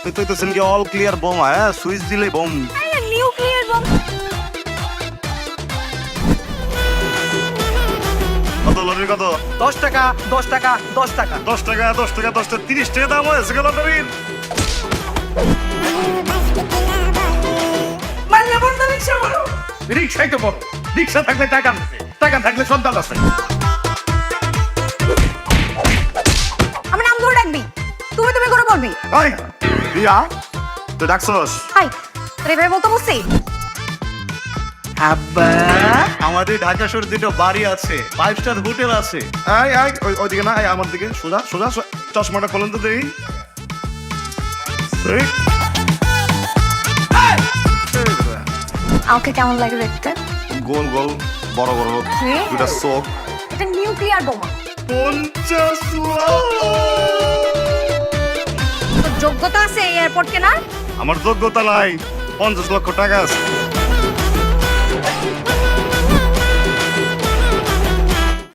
আপনি তো কইতেছেন কি অল ক্লিয়ার বোমা, হ্যাঁ সুইচ দিলে বোম। Nuclear bomb. কত লটারি কত? 10 টাকা 10 টাকা 10 টাকা 10 টাকা 10 টাকা 10 টাকা 30 টাকা দাম হয়েছে গেল লটারির। মাইয়া বন্ধ রিকশা বলো। রিকশাই তো বলো, রিকশা থাকলে টাকা আছে, টাকা থাকলে সন্তান আছে। আমার নাম ধরে ডাকবি, তুমি তুমি করে বলবি। ওই রিয়া তো ডাকছস? হাই তোর এভাবে বলতে বলছি? আব্বা আমাদের ঢাকা শহরে যেটা বাড়ি আছে, 5 স্টার হোটেল আছে। আয় আয় ওইদিকে না, আয় আমার দিকে, সোজা সোজা চশমাটা খোলেন তো দেখি। এই। আমাকে কেমন লাগে দেখতে? গোল গোল বড় বড় হ্যাঁ। দুটা চোখ। এটা নিউক্লিয়ার বোমা। 50 লাখ। তোর যোগ্যতা আছে এই এয়ারপোর্ট কেনার? আমার যোগ্যতা নাই, 50 লক্ষ টাকা আছে।